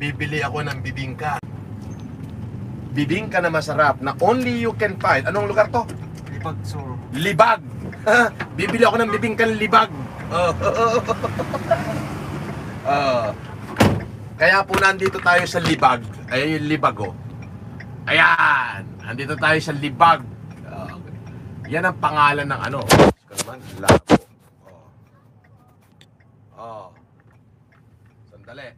bibili ako ng bibingka. Bibingka na masarap na only you can find. Anong lugar to? Libag Sur. Libag. Bibili ako ng bibingkang libag. Kaya po nandito tayo sa Libag. Ayan yung Libag, oh. Ayan. Nandito tayo sa Libag. Yan ang pangalan ng ano. Ito naman, labo. Sandali.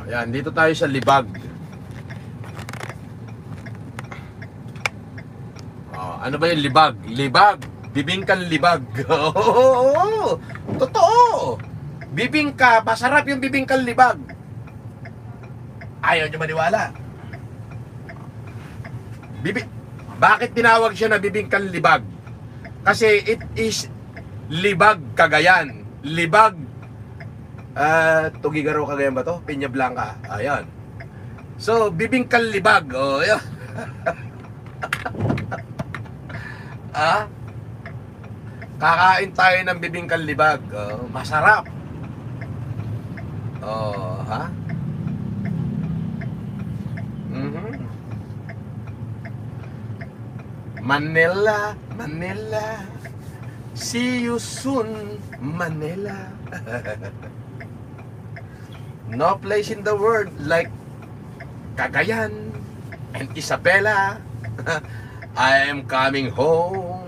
Yan, dito tayo sa Libag. Ano ba yung libag? Libag. Bibingkang libag. Totoo. Bibingka. Masarap yung bibingkang libag. Ayaw nyo maniwala. Bakit tinawag siya na bibingkang libag? Kasi it is Libag, Cagayan. Libag. Tugigaraw, Cagayan ba to? Peña Blanca. Ayan. So, bibingkang libag. Oh, ayan. Kakain tayo ng bibingkang libag. Masarap. Manila, Manila. See you soon, Manila. No place in the world like Cagayan and Isabela. I am coming home.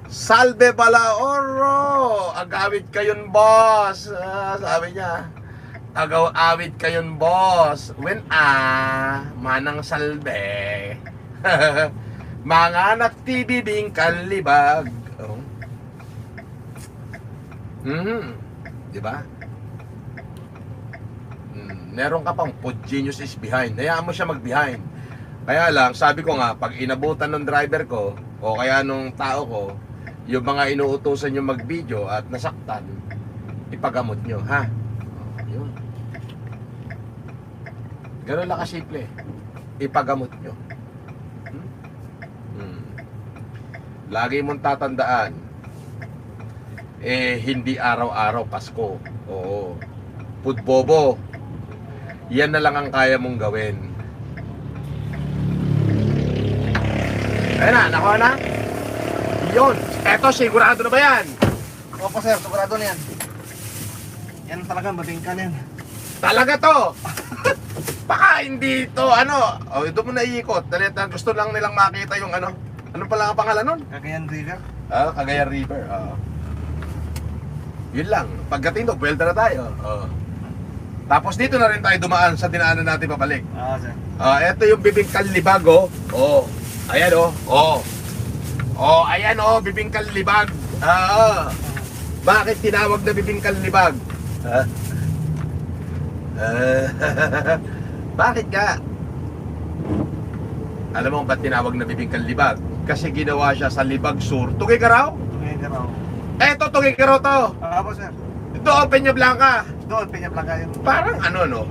Salve Balaoro. Agawid kayon, boss. Sabi niya. Agaw-awid kayon, boss. When manang salve. Mga naktibibing kalibag. Diba? Meron ka pang food genius is behind. Hayaan mo siya mag-behind. Kaya lang, sabi ko nga, pag inabutan ng driver ko, o kaya nung tao ko, yung mga inuutusan nyo mag-video at nasaktan, ipagamot nyo, ha? Yun. Ganun lang kasimple. Ipagamot nyo. Lagi mong tatandaan, hindi araw-araw Pasko. Oo. Pudbobo. Yan na lang ang kaya mong gawin. Ayun na, nakuha na. Yun. Eto, sigurado na ba yan? Opo sir, sigurado na yan. Yan talaga, mabingka na yan. Talaga to. Baka hindi to, ano. Ito mo naiikot. Gusto lang nilang makita yung ano. Ano pala ang pangalan nun? Cagayan River. Cagayan River. Yun lang. Pagdating doon, buwelta na tayo. Tapos dito na rin tayo dumaan sa dinaanan natin papalik. Sir. Ito yung bibingkang libag, oh. Ayan, oh. Ayan, bibingkang libag. Bakit tinawag na bibingkang libag? Bakit ka? Alam mo ba't tinawag na bibingkang libag? Kasi ginawa siya sa Libag Sur. Tugigaraw? Tugigaraw. Eto, Tugigaraw to. Opo sir. Ito, Peña Blanca. Doon, Peña Blanca yun. Parang ano, no?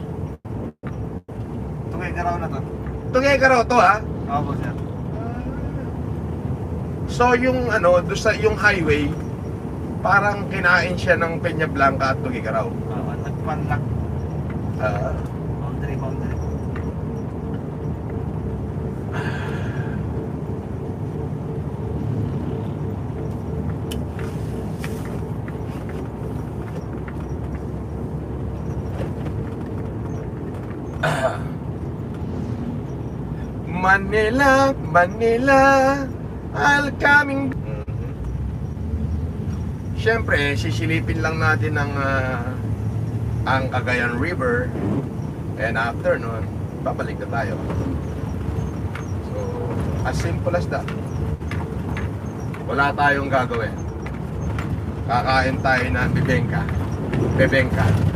Tugigaraw na to. Tugigaraw to, ha? Opo sir. So, yung ano, doon sa yung highway, parang kinain siya ng Peña Blanca at Tugigaraw. Nagpanlak. Boundary. Manila, Manila, I'll coming. Siyempre, sisilipin lang natin ang Cagayan River. And after nun, babalik na tayo. So, as simple as that. Wala tayong gagawin. Kakain tayo ng bibengka.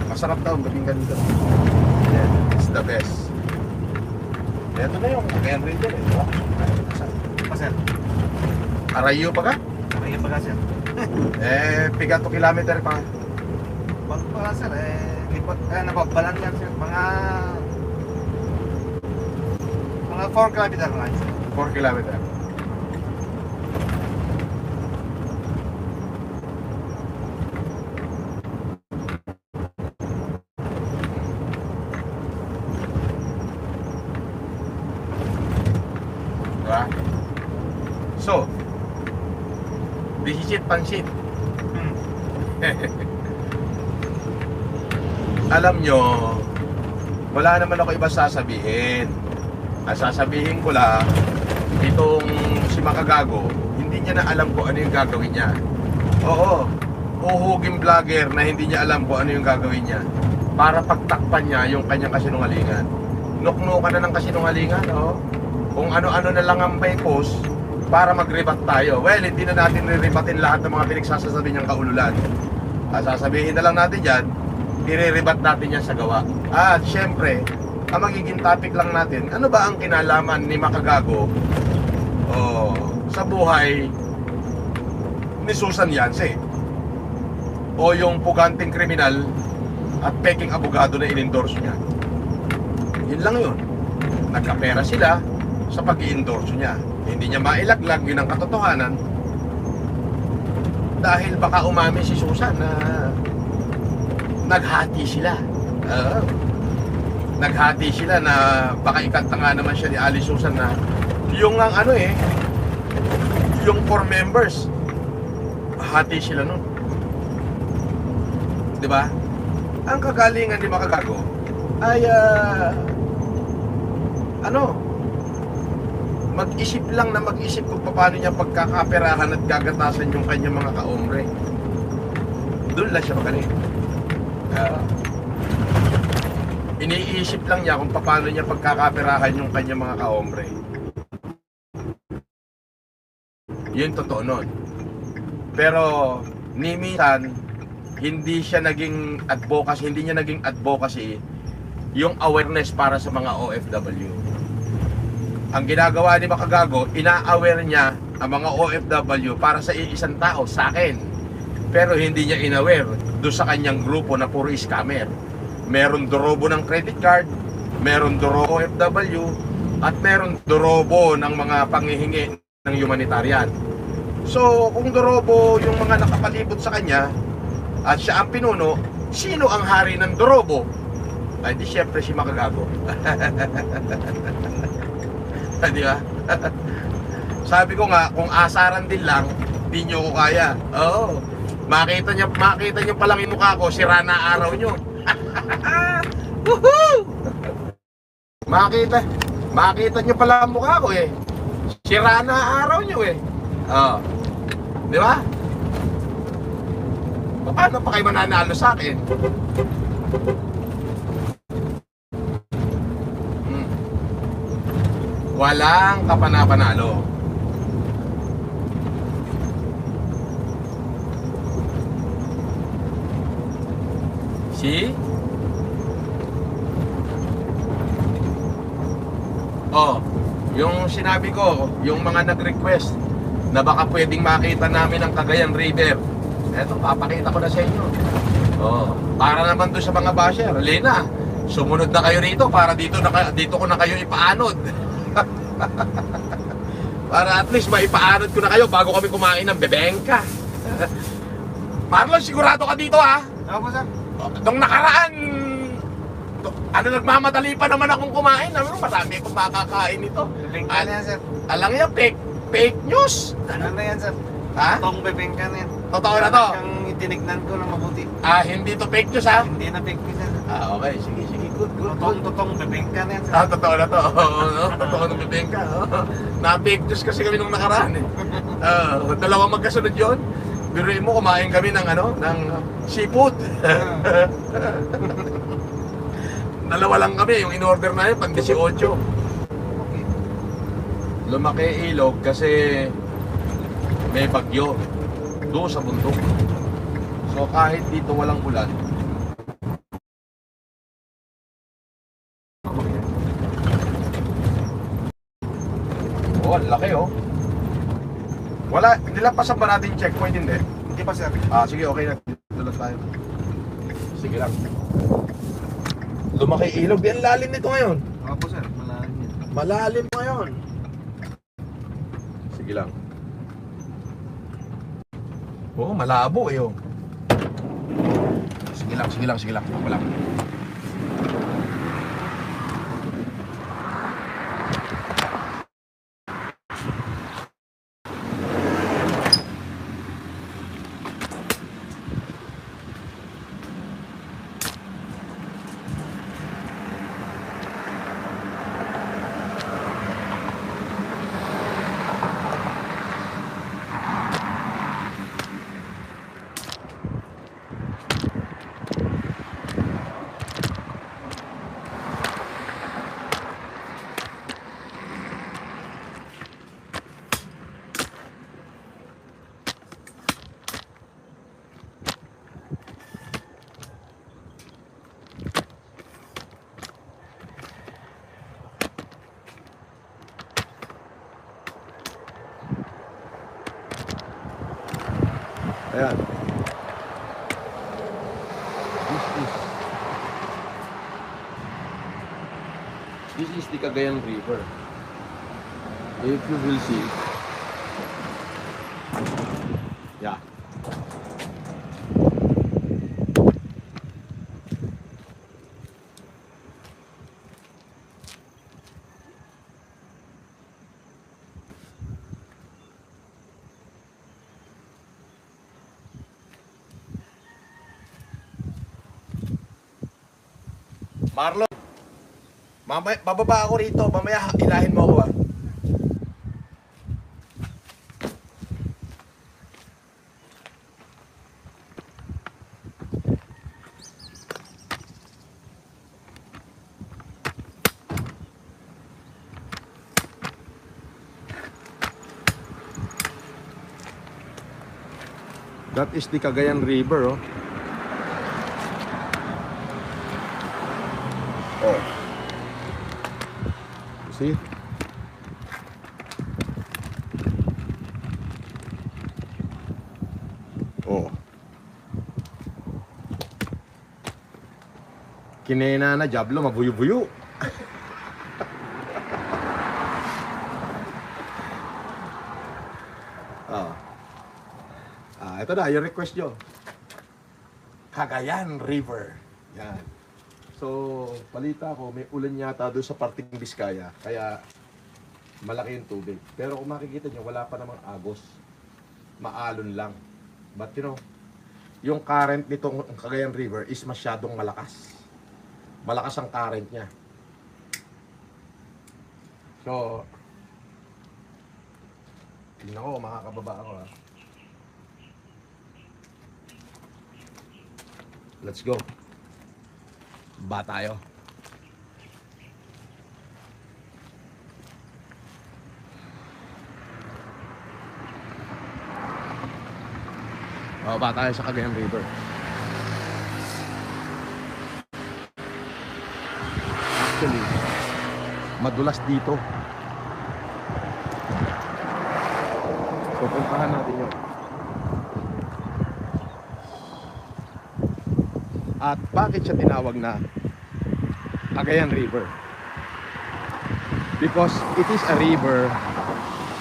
Masarap daw ang bibengka dito. Yeah, it's the best. Ito na yung Cagayan River, diba? Sir. Arayo pa ka? Arayo pa ka, sir. Piga 2 kilometer pa. Bago pa ka, sir. Napagbalan yan, sir. Mga Mga 4 kilometer na. 4 kilometer. Diba? So, this is pansit. Alam nyo, wala naman ako iba sasabihin. Ang sasabihin ko lang, itong si Makagago, hindi niya na alam kung ano yung gagawin niya. Oo, uhuging vlogger na hindi niya alam kung ano yung gagawin niya para pagtakpan niya yung kanyang kasinungalingan. Nuknukan na ng kasinungalingan, oh. Kung ano-ano na lang ang may post para mag-rebat tayo. Well, hindi na natin re-rebatin lahat ng mga pinagsasasabi niyang kaululan. Sasabihin na lang natin dyan, i-rebat natin yan sa gawa. At syempre, ang magiging topic lang natin, ano ba ang kinalaman ni Makagago sa buhay ni Susan Yance? O yung puganting kriminal at peking abogado na in-endorse niya? Yun lang yun. Nagkapera sila sa pag-i-endorse niya. Hindi niya mailaglag, yun ang katotohanan. Dahil baka umami si Susan na naghati sila. Naghati sila na baka ikanta nga naman siya ni Ali Susan na yung ang ano yung 4 members hati sila nun. Diba? Ang kagalingan ni Makagago ay mag-isip lang na mag-isip kung paano niya pagkakaperahan at gagatasan yung kanyang mga kaombre. Doon lang siya magaling. Iniisip lang niya kung paano niya pagkakaperahan yung kanyang mga kaombre. Yun totoo nun. Pero ni minsan hindi siya naging advocacy yung awareness para sa mga OFW. Ang ginagawa ni Makagago, ina-aware niya ang mga OFW para sa isang tao, sa akin. Pero hindi niya in-aware doon sa kanyang grupo na puro scammer. Meron dorobo ng credit card, meron dorobo OFW, at meron dorobo ng mga panghihingi ng humanitarian. So, kung dorobo yung mga nakapalibot sa kanya, at siya ang pinuno, sino ang hari ng dorobo? Ay di syempre si Makagago. Di ba? Sabi ko nga, kung asaran din lang, di nyo ko kaya. Oo. Makita nyo pa lang yung mukha ko, sira na araw nyo. Woohoo! Makita nyo pala ang mukha ko eh. Sira na araw nyo eh. Oo. Di ba? Paano pa kayo mananalo sa akin? Walang kapana-panalo. See? Oh, yung sinabi ko, yung mga nag-request na baka pwedeng makita namin ang Cagayan River. Eto, papakita ko na sa inyo. Oh, para naman doon sa mga basher. Lena, sumunod na kayo rito para dito ko na kayo ipaanod. Para at least maipaanod ko na kayo bago kami kumain ng bebengka. Marlon, sigurado ka dito ha? Ako po, sir. Nung nakaraan, nagmamadali pa naman akong kumain. Marami akong makakain ito. Bebengka na yan, sir. Alang yan, fake news. Ano na yan, sir? Ha? Tong bebengka na yan. Totoo na to? Yung itinignan ko na mabuti. Hindi to fake news ha? Hindi na fake news, sir. Okay, sige, good. Totong bebengka na yan, sir. Totoo na to. No? Totoo na bibengka. Na-fake news kasi kami nung nakaraan eh. Dalawang magkasunod yun. Biruin mo, kumain kami ng seafood. Dalawa lang kami, yung in-order na yun, pang 18. Lumaki ilog kasi may bagyo doon sa bundok. So kahit dito walang ulan, ang laki oh. Wala, nilampasan ba natin checkpoint? Hindi. Hindi pa, sir. Sige, okay na. Tulad tayo. Sige lang. Lumaki ilog. Di ang lalim nito ngayon. Ako po, sir. Malalim yan. Malalim ngayon. Sige lang. Oo, malabo eh. Oh. Sige lang, sige lang, sige lang. Ako lang. Ayan. This is the Cagayan River. If you will see. Yeah. Marlon, mamaya, bababa ako rito. Mamaya ilahin mo ako ah. That is the Cagayan River, oh. Oh. You see? Oh. Kinena na Diablo, mabuyo-buyo. Oh. Ito na, yung request nyo. Cagayan River. Yan. So, balita ko, may ulan yata doon sa parting Biskaya. Kaya, malaki yung tubig. Pero kung makikita nyo, wala pa namang agos. Maalon lang. But you know, yung current nitong Cagayan River is masyadong malakas. Malakas ang current niya. So, tingnan ko, makakababa ako ha. Let's go. Ba tayo. Ba tayo sa Cagayan River. Actually, madulas dito. Pupuntahan natin yun. At bakit siya tinawag na Cagayan River? Because it is a river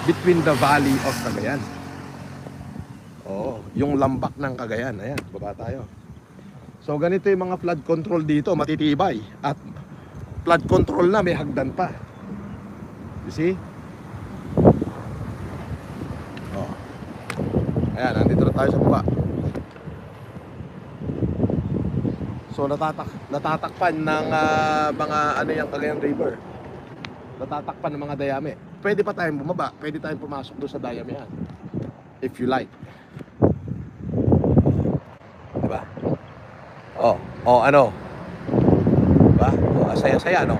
between the valley of Cagayan. Oh, yung lambak ng Cagayan. Ayan, baba tayo. So ganito yung mga flood control dito, matitibay. At flood control na, may hagdan pa. You see? Oh. Ayan, nandito na tayo sa baba. So natatakpan ng mga ano yung Cagayan River. Natatakpan ng mga dayami. Pwede pa tayong bumaba, pwede tayong pumasok doon sa dayami yan. If you like. Diba? Oh, ano? Diba? Oh, saya-saya, no?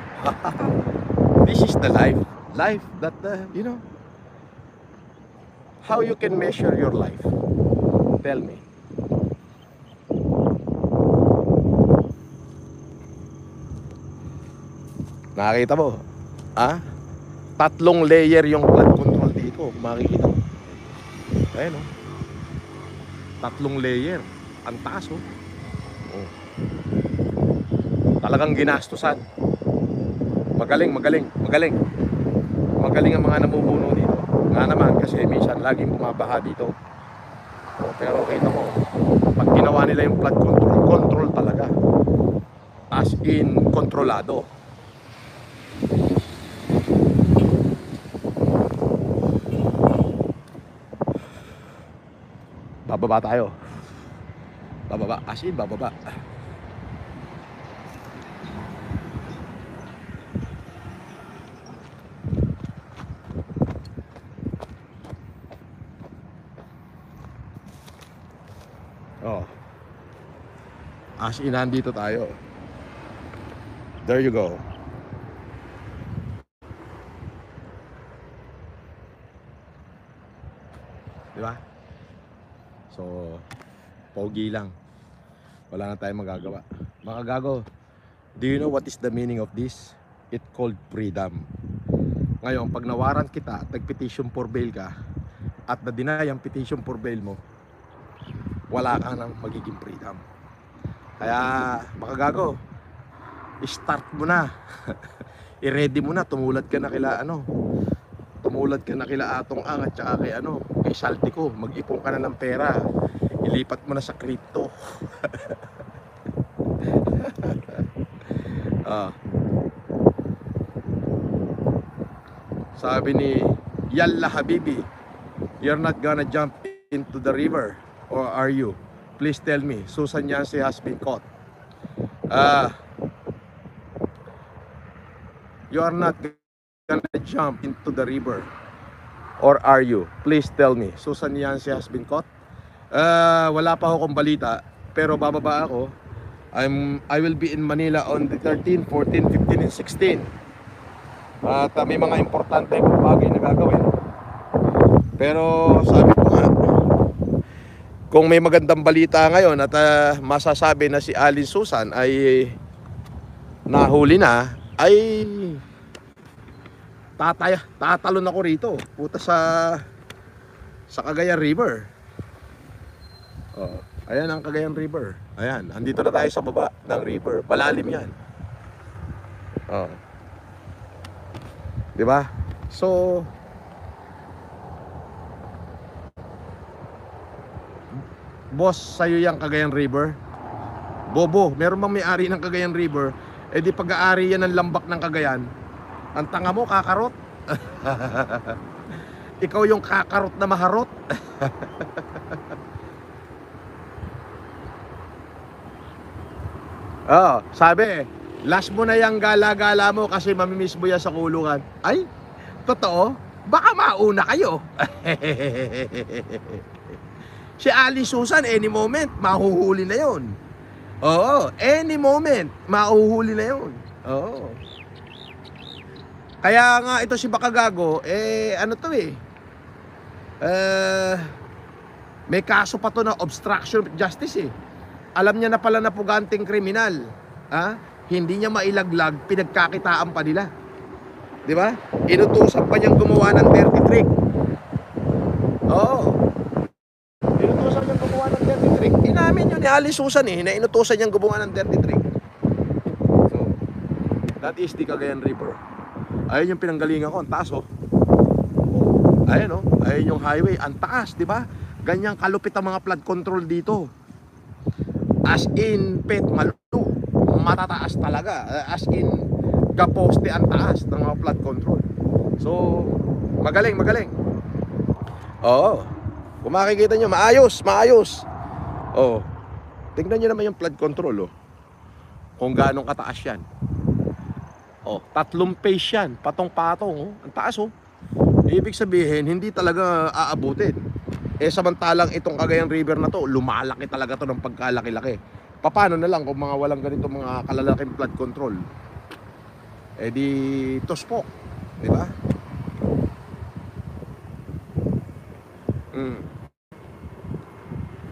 This is the life. Life that, you know, how you can measure your life. Tell me. Nakakita mo? Ah? 3 layer yung flood control dito. Makikita mo. Ayan o. 3 layer. Ang taas o. Oh. Talagang ginastusan. Magaling, magaling, magaling. Magaling ang mga namumuno dito. Nga naman kasi minsan laging bumabaha dito. Pero kita mo, pag ginawa nila yung flood control, control talaga. As in, kontrolado. Bababa tayo. Bababa, as in, bababa. Oh. As in, nandito tayo. There you go. Diba? So, pogi lang. Wala na tayong magagawa. Mga gago, do you know what is the meaning of this? It called freedom. Ngayon, pag nawaran kita at nag-petition for bail ka at na-deny ang petition for bail mo, wala ka nang magiging freedom. Kaya, mga gago, start mo na. I-ready mo na. Tumulad ka na kila tumulad ka na kila Atong Ang at saka kay Saltico. Mag-ipon ka na ng pera. Ilipat mo na sa crypto. Sabi ni Yalla Habibi, you're not gonna jump into the river, or are you? Please tell me. Susan Yance has been caught. You are not gonna jump into the river, or are you? Please tell me. Susan Yance has been caught. Wala pa akong balita, pero bababa ako. I will be in Manila on the 13, 14, 15, and 16. At may mga importante kong bagay na gagawin. Pero sabi ko nga, kung may magandang balita ngayon at masasabi na si Alin Susan ay nahuli na, ay tatalon ako rito. Puta sa Cagayan River. Oh, ayan ang Cagayan River. Ayan, andito na tayo sa baba ng river. Malalim yan. Oh. Diba? So, boss, sa'yo yung Cagayan River. Bobo, meron bang may-ari ng Cagayan River? Eh di pag-aari yan ng lambak ng Cagayan. Ang tanga mo, kakarot. Ikaw yung kakarot na maharot. Oh, sabi, last mo na yung gala-gala mo kasi mamimiss mo yan sa kulungan. Ay, totoo? Baka mauna kayo. Si Ali Susan, any moment, mahuhuli na yon. Oo, any moment, mahuhuli na yon. Oo. Kaya nga ito si Bakagago, may kaso pa to na obstruction of justice eh. Alam niya na pala na puganting kriminal. Hindi niya mailaglag, pinagkakitaan pa nila. Di ba? Inutusan pa niyang gumawa ng dirty trick. Oo. Inutusan niyang gumawa ng dirty trick. Inamin yun ni Ali Susan na inutusan niyang gumawa ng dirty trick. So, that is the Cagayan River. Ayun yung pinanggalingan ko, ang taas oh. Ayun oh, ayun yung highway, ang taas, di ba? Ganyang kalupit ang mga flood control dito. As in, matataas talaga. As in, gaposte ang taas ng mga flood control. So, magaling. Oo. Kung makikita nyo, maayos. Oo. Tingnan nyo naman yung flood control, oh. Kung gaano kataas yan. Oh, 3 phase yan, patong-patong, oh. Ang taas, oh. Ibig sabihin, hindi talaga aabutin. Samantalang itong Cagayan River na to, lumalaki talaga to ng pagkalaki-laki. Paano na lang kung mga walang ganito mga kalalaking flood control? Di tospok, di ba?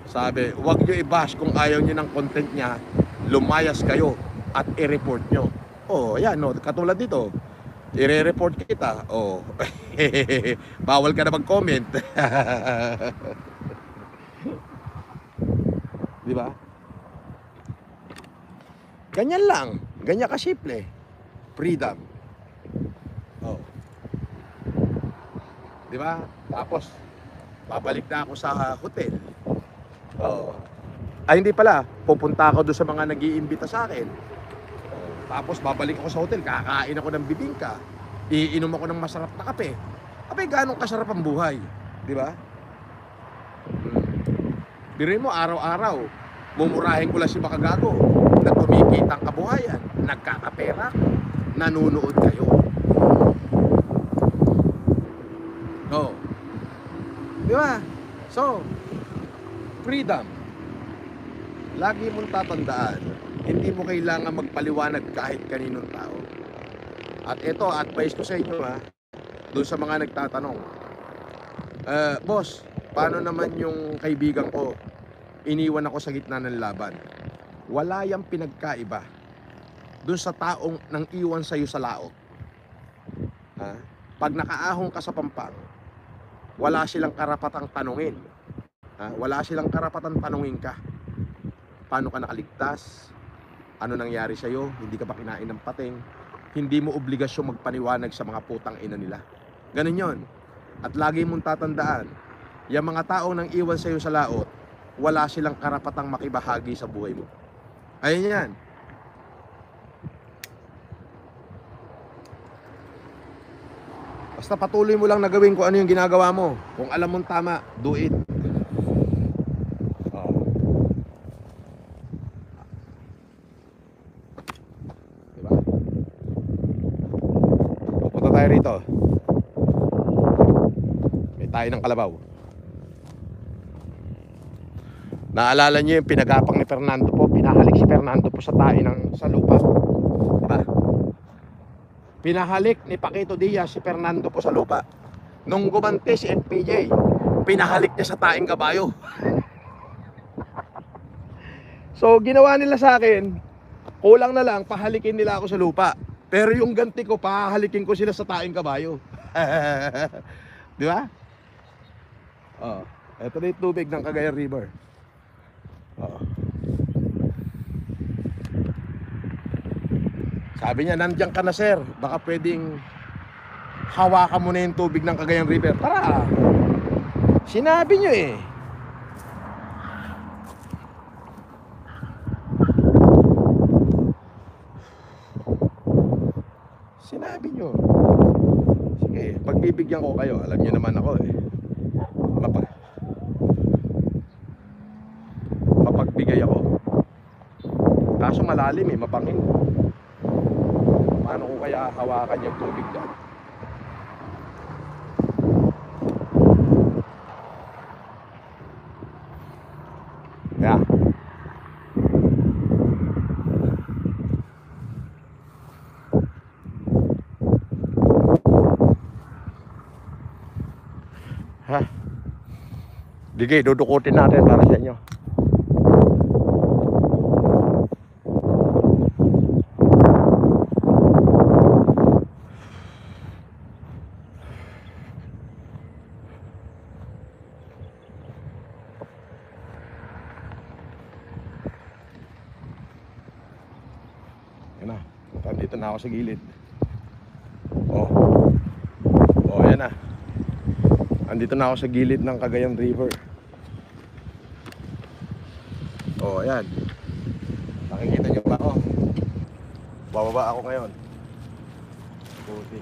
Sabi, huwag nyo i-bash kung ayaw nyo ng content niya, lumayas kayo at i-report nyo. Oh, ayan, no, katulad dito. I-report kita. Oh. Bawal ka na mag-comment. Di ba? Ganyan lang. Ganyan ka simple. Freedom. Di ba? Tapos, babalik na ako sa hotel. Oh. Ay, hindi pala. Pupunta ako doon sa mga nag-iimbita sa akin. Tapos, babalik ako sa hotel. Kakain ako ng bibingka. Iinom ako ng masarap na kape. Abay, ganong kasarap ang buhay. Di ba? Biruin mo, araw-araw, mumurahin ko lang si Makagago na kumikita ang kabuhayan, nagkakapera, nanunood kayo. No. Di ba? So, freedom. Lagi mong tatandaan, hindi mo kailangan magpaliwanag kahit kaninong tao. At ito, advice ko sa inyo doon sa mga nagtatanong. Boss, paano naman yung kaibigan ko? Iniwan ako sa gitna ng laban. Wala yang pinagkaiba doon sa taong nang iwan sa'yo sa laot. Pag nakaahon ka sa pampang, wala silang karapatang tanungin. Wala silang karapatang tanungin ka. Paano ka nakaligtas? Ano nangyari sa'yo? Hindi ka ba kinain ng pating? Hindi mo obligasyon magpaniwanag sa mga putang ina nila. Ganun yon. At lagi mong tatandaan, yung mga taong nang iwan sa'yo sa laot, wala silang karapatang makibahagi sa buhay mo. Ayun yan. Basta patuloy mo lang na gawin kung ano yung ginagawa mo. Kung alam mong tama, do it. Diba? Pupunta tayo rito. May tayo ng kalabaw. Naalala niyo yung pinagapang ni Fernando po? Pinahalik si Fernando po sa tayo sa lupa. Diba? Pinahalik ni Paquito Diaz si Fernando po sa lupa. Nung gumante si FPJ, pinahalik niya sa taing kabayo. So ginawa nila sa akin, kulang na lang pahalikin nila ako sa lupa. Pero yung ganti ko, pahalikin ko sila sa taing kabayo. Di ba? Oh, ito na yung tubig ng Cagayan River. Oh. Sabi niya, nandiyan ka na sir, baka pwedeng hawakan mo na yung tubig ng Cagayan River. Tara, sinabi niyo eh. Sinabi niyo. Sige, pagbibigyan ko kayo, alam niyo naman ako eh. Mapagbigay ako. Kaso malalim eh, mapangin. Paano ko kaya hawakan yung tubig dyan? Yeah. Ha? Sige, dudukutin natin para sa inyo. Yan na, dito na ako sa gilid. Oh, yan na. Andito na ako sa gilid ng Cagayan River. Oh, ayan. Nakikita niyo ba ako? Bababa ako ngayon. Puti.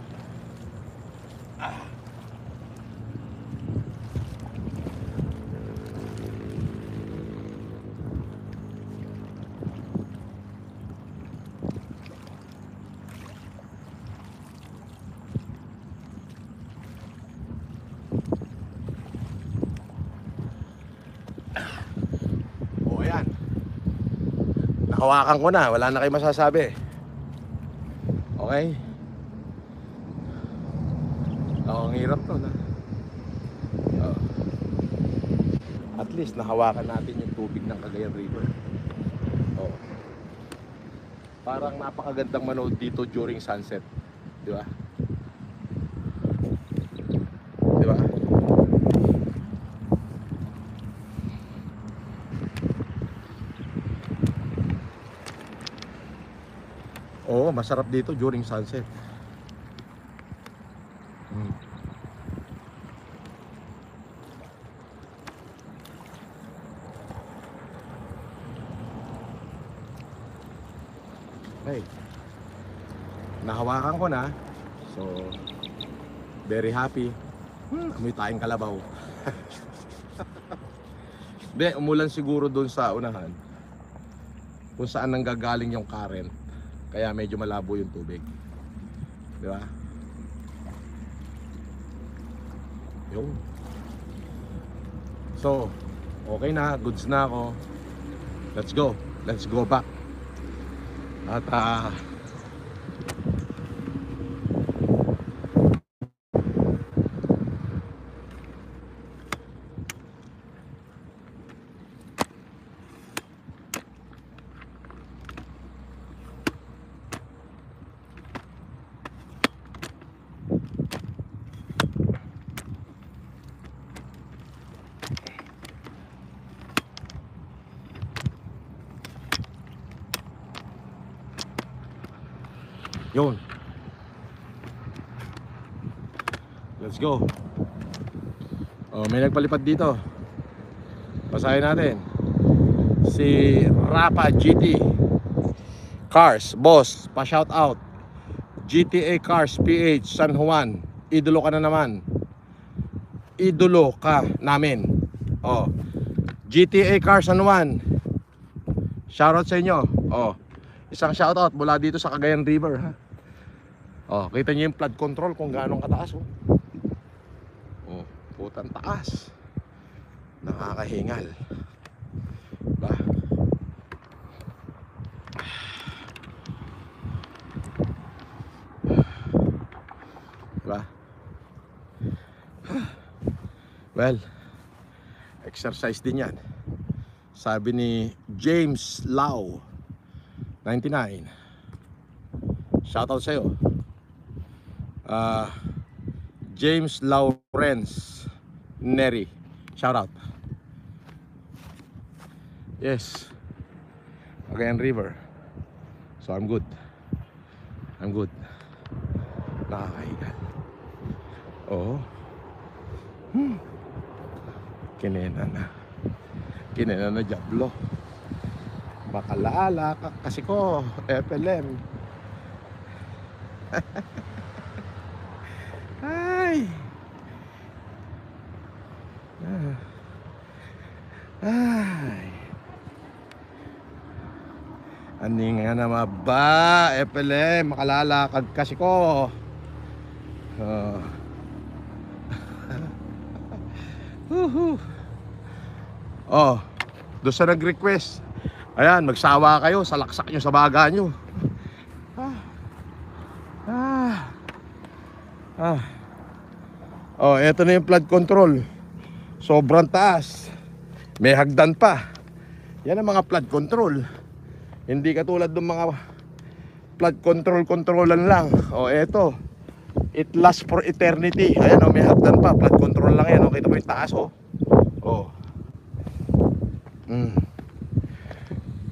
Hawakan ko na, wala na kayo masasabi. Okay? Ang hirap to na. At least nahawakan natin yung tubig ng Cagayan River. Parang napakagandang manood dito during sunset. Di ba? Di ba? Oo, masarap dito during sunset. Okay. Nahawakan ko na. So, very happy. Amoy tayong kalabaw. Hindi, umulan siguro doon sa unahan kung saan nanggagaling yung current. Kaya medyo malabo yung tubig. Di ba? Yung. So, okay na. Goods na ako. Let's go. Let's go back. At yun. Let's go. Oh, may nagpalipad dito. Basahin natin. Si Rapa GT Cars, boss, pa-shout out. GTA Cars PH San Juan. Idolo ka na naman. Idolo ka namin. Oh. GTA Cars San Juan. Shoutout sa inyo. Oh. Isang shoutout mula dito sa Cagayan River, ha. Oh, kita niyo yung flood control kung gaano kataas, oh. Oh, putang taas. Nakakahingal. Ba? Ba? Well, exercise din yan. Sabi ni James Lau 99. Shoutout sa'yo. James Lawrence Neri. Shoutout. Yes. Cagayan River. So I'm good. I'm good. Nakakahigal. Oo. Kinena na. Kinena na Diablo. Makalala ka kasi ko FLM. Ay. Ay. Ani nga na ba FLM, makalalakad kasi ko. Oh, doon sa nag-request. Ayan, magsawa kayo, salaksak nyo sa baga nyo. Oh, eto na yung flood control. Sobrang taas. May hagdan pa. Yan ang mga flood control. Hindi katulad ng mga flood controlan lang. Oh, eto. It lasts for eternity. Ayan, oh, may hagdan pa. Flood control lang yan. Oh, kita mo yung taas, oh. Oh.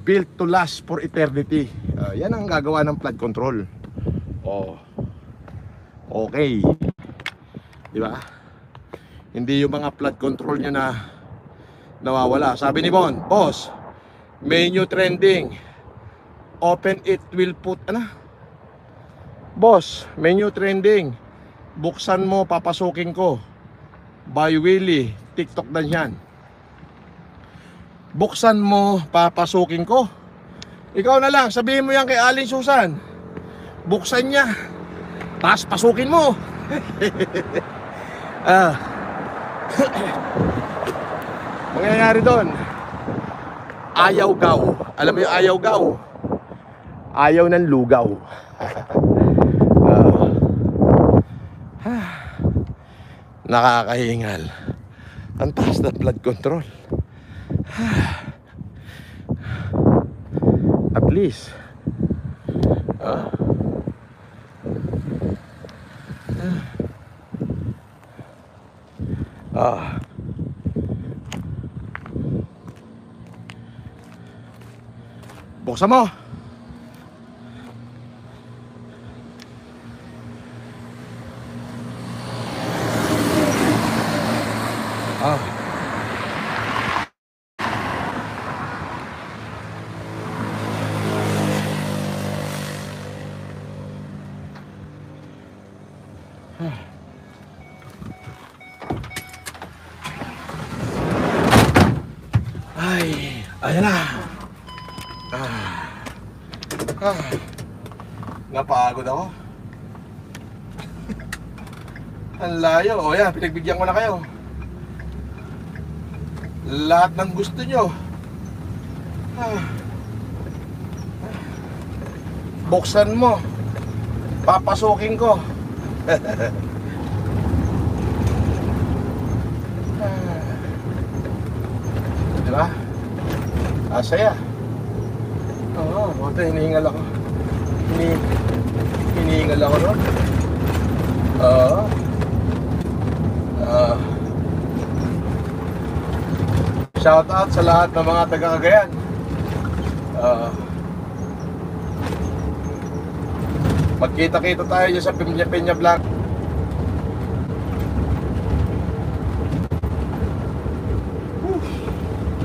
Built to last for eternity. Yan ang gagawa ng flood control. Oh. Okay. Di ba? Hindi yung mga flood control niya na nawawala. Sabi ni Bon, boss, may new trending. Open it will put, boss, may new trending. Buksan mo, papasukin ko. By Willie, TikTok dan yan. Buksan mo, papasukin ko. Ikaw na lang, sabihin mo yan kay Aling Susan. Buksan niya, tapos pasukin mo. Mangyayari doon, ayaw gaw. Alam mo yung ayaw gaw? Ayaw ng lugaw. Nakakahingal. Ang taas na blood control. At least buksan mo. Ay, ayan na. Napagod ako. Ang layo. O yan, pinagbigyan ko na kayo. Lahat ng gusto nyo. Buksan mo. Papasukin ko. Diba? Saya. Oo, buti hinihingal ako. Hinihingal ako nun. Oo. Shout out sa lahat ng mga taga-Cagayan. Magkita-kita tayo dyan sa Piña Blanc.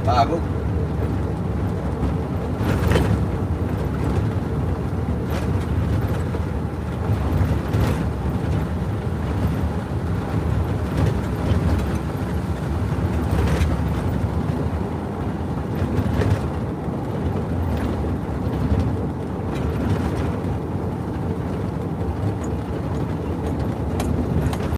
Pagod.